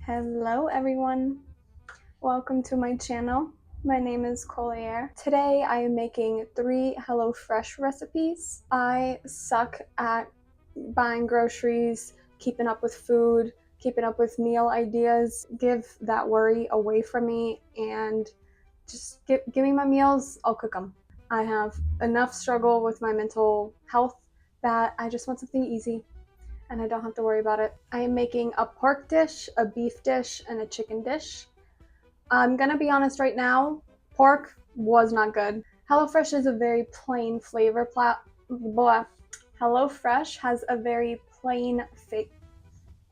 Hello everyone, welcome to my channel. My name is ColieAir. Today I am making 3 HelloFresh recipes. I suck at buying groceries, keeping up with food, keeping up with meal ideas. Give that worry away from me and just give me my meals, I'll cook them. I have enough struggle with my mental health that I just want something easy and I don't have to worry about it. I am making a pork dish, a beef dish, and a chicken dish. I'm gonna be honest right now, pork was not good. HelloFresh is a very plain flavor HelloFresh has a very plain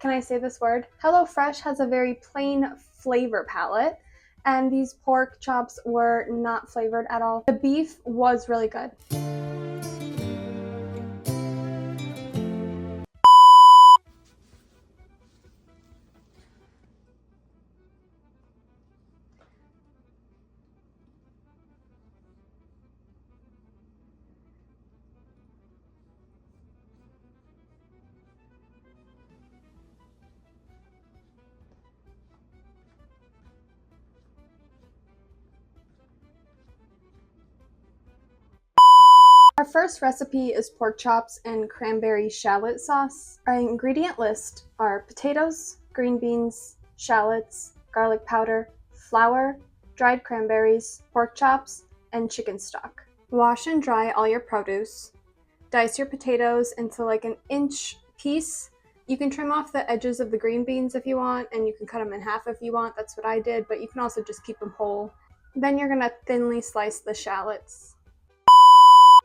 Can I say this word? HelloFresh has a very plain flavor palette, and these pork chops were not flavored at all. The beef was really good. Our first recipe is pork chops and cranberry shallot sauce. Our ingredient list are potatoes, green beans, shallots, garlic powder, flour, dried cranberries, pork chops, and chicken stock. Wash and dry all your produce. Dice your potatoes into like an inch piece. You can trim off the edges of the green beans if you want, and you can cut them in half if you want. That's what I did, but you can also just keep them whole. Then you're gonna thinly slice the shallots.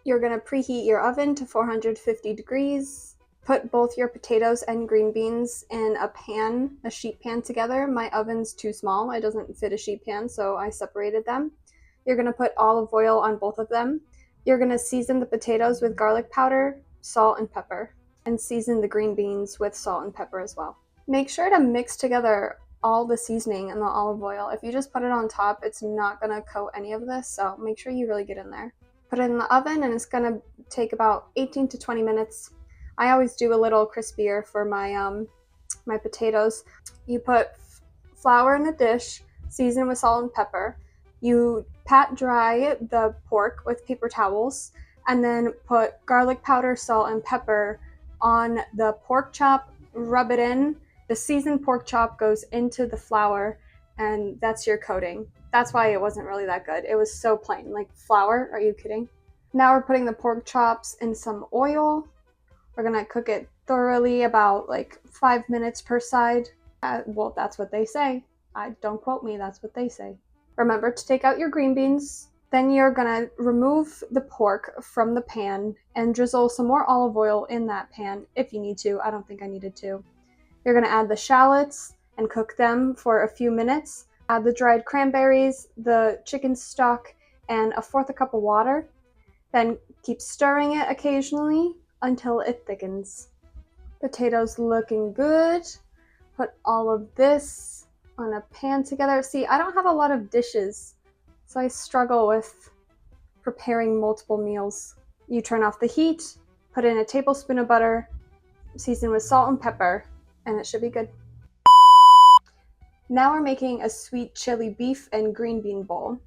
You're going to preheat your oven to 450 degrees. Put both your potatoes and green beans in a pan, a sheet pan together. My oven's too small. It doesn't fit a sheet pan, so I separated them. You're going to put olive oil on both of them. You're going to season the potatoes with garlic powder, salt, and pepper, and season the green beans with salt and pepper as well. Make sure to mix together all the seasoning and the olive oil. If you just put it on top, it's not going to coat any of this, so make sure you really get in there. Put it in the oven, and it's gonna take about 18 to 20 minutes. I always do a little crispier for my my potatoes. You put flour in a dish, season with salt and pepper. You pat dry the pork with paper towels, and then put garlic powder, salt, and pepper on the pork chop. Rub it in. The seasoned pork chop goes into the flour, and that's your coating. That's why it wasn't really that good. It was so plain, like flour. Are you kidding? Now we're putting the pork chops in some oil. We're gonna cook it thoroughly, about like 5 minutes per side. Well, that's what they say. Don't quote me, that's what they say. Remember to take out your green beans. Then you're gonna remove the pork from the pan and drizzle some more olive oil in that pan if you need to. I don't think I needed to. You're gonna add the shallots and cook them for a few minutes. Add the dried cranberries, the chicken stock, and 1/4 cup of water. Then keep stirring it occasionally until it thickens. Potatoes looking good. Put all of this on a pan together. See, I don't have a lot of dishes, so I struggle with preparing multiple meals. You turn off the heat, put in a tablespoon of butter, season with salt and pepper, and it should be good. Now we're making a sweet chili beef and green bean bowl.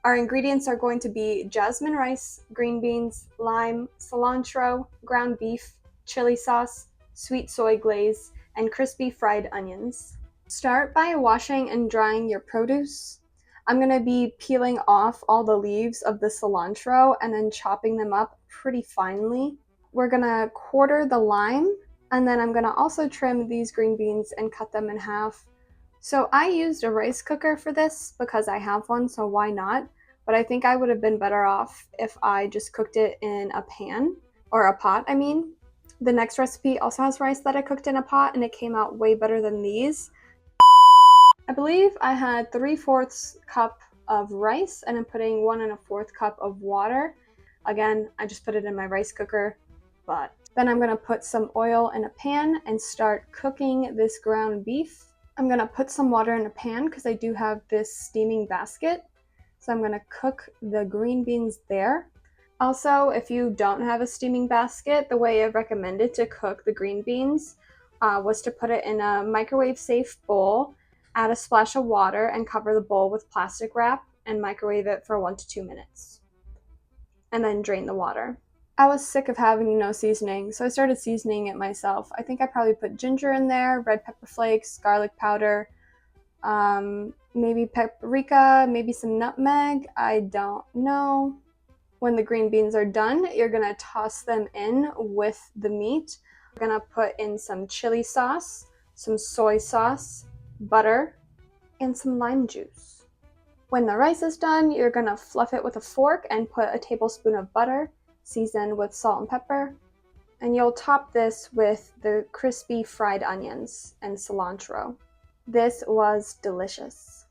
Our ingredients are going to be jasmine rice, green beans, lime, cilantro, ground beef, chili sauce, sweet soy glaze, and crispy fried onions. Start by washing and drying your produce. I'm going to be peeling off all the leaves of the cilantro and then chopping them up pretty finely. We're going to quarter the lime, and then I'm going to also trim these green beans and cut them in half. So I used a rice cooker for this because I have one, so why not? But I think I would have been better off if I just cooked it in a pan, or a pot, I mean. The next recipe also has rice that I cooked in a pot, and it came out way better than these. I believe I had 3/4 cup of rice, and I'm putting 1 1/4 cup of water. Again, I just put it in my rice cooker, but then I'm gonna put some oil in a pan and start cooking this ground beef. I'm gonna put some water in a pan because I do have this steaming basket. So I'm gonna cook the green beans there. Also, if you don't have a steaming basket, the way I recommended to cook the green beans was to put it in a microwave safe bowl Add a splash of water and cover the bowl with plastic wrap and microwave it for 1 to 2 minutes. And then drain the water. I was sick of having no seasoning, so I started seasoning it myself. I think I probably put ginger in there, red pepper flakes, garlic powder, maybe paprika, maybe some nutmeg. I don't know. When the green beans are done, you're gonna toss them in with the meat. You're gonna put in some chili sauce, some soy sauce, butter, and some lime juice. When the rice is done, you're gonna fluff it with a fork and put a tablespoon of butter, seasoned with salt and pepper, and you'll top this with the crispy fried onions and cilantro. This was delicious.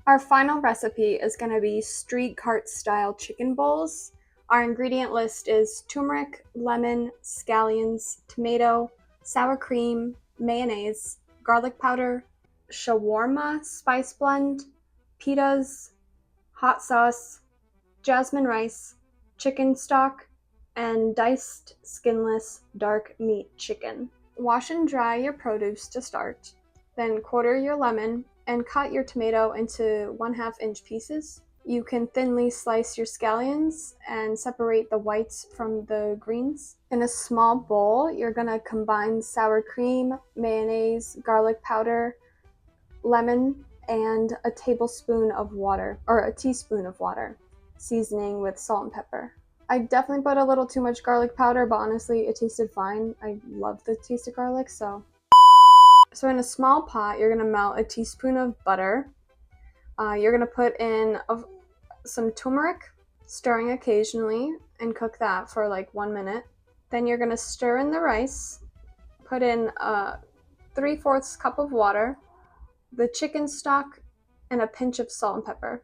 Our final recipe is going to be street cart style chicken bowls. Our ingredient list is turmeric, lemon, scallions, tomato, sour cream, mayonnaise, garlic powder, shawarma spice blend, pitas, hot sauce, jasmine rice, chicken stock, and diced skinless dark meat chicken. Wash and dry your produce to start. Then quarter your lemon and cut your tomato into 1/2 inch pieces. You can thinly slice your scallions and separate the whites from the greens. In a small bowl, you're gonna combine sour cream, mayonnaise, garlic powder, lemon, and a tablespoon of water, or a teaspoon of water, seasoning with salt and pepper. I definitely put a little too much garlic powder, but honestly, it tasted fine. I love the taste of garlic, so in a small pot, you're gonna melt a teaspoon of butter. You're gonna put in some turmeric, stirring occasionally, and cook that for like 1 minute. Then you're gonna stir in the rice, put in a 3/4 cup of water, the chicken stock, and a pinch of salt and pepper.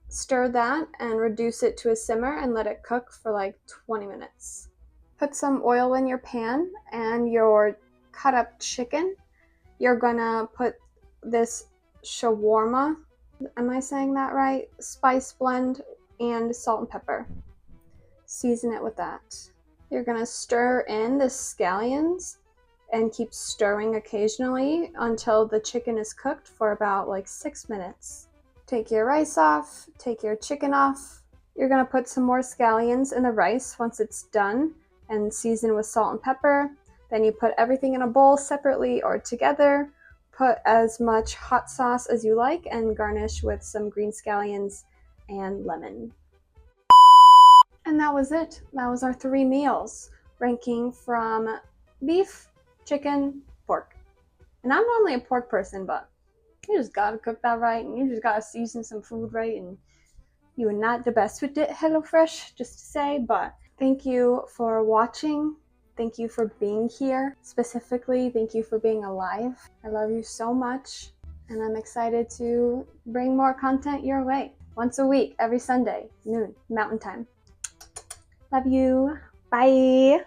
Stir that and reduce it to a simmer and let it cook for like 20 minutes. Put some oil in your pan and your cut up chicken. You're gonna put this shawarma, am I saying that right? Spice blend and salt and pepper. Season it with that. You're gonna stir in the scallions and keep stirring occasionally until the chicken is cooked for about like 6 minutes. Take your rice off, take your chicken off. You're gonna put some more scallions in the rice once it's done and season with salt and pepper. Then you put everything in a bowl separately or together. Put as much hot sauce as you like and garnish with some green scallions and lemon. And that was it. That was our 3 meals, ranking from beef, chicken, pork. And I'm normally a pork person, but you just gotta cook that right, and you just gotta season some food right, and you are not the best with it, HelloFresh, just to say, but thank you for watching. Thank you for being here. Specifically, thank you for being alive. I love you so much, and I'm excited to bring more content your way. Once a week, every Sunday, noon, Mountain Time. Love you. Bye.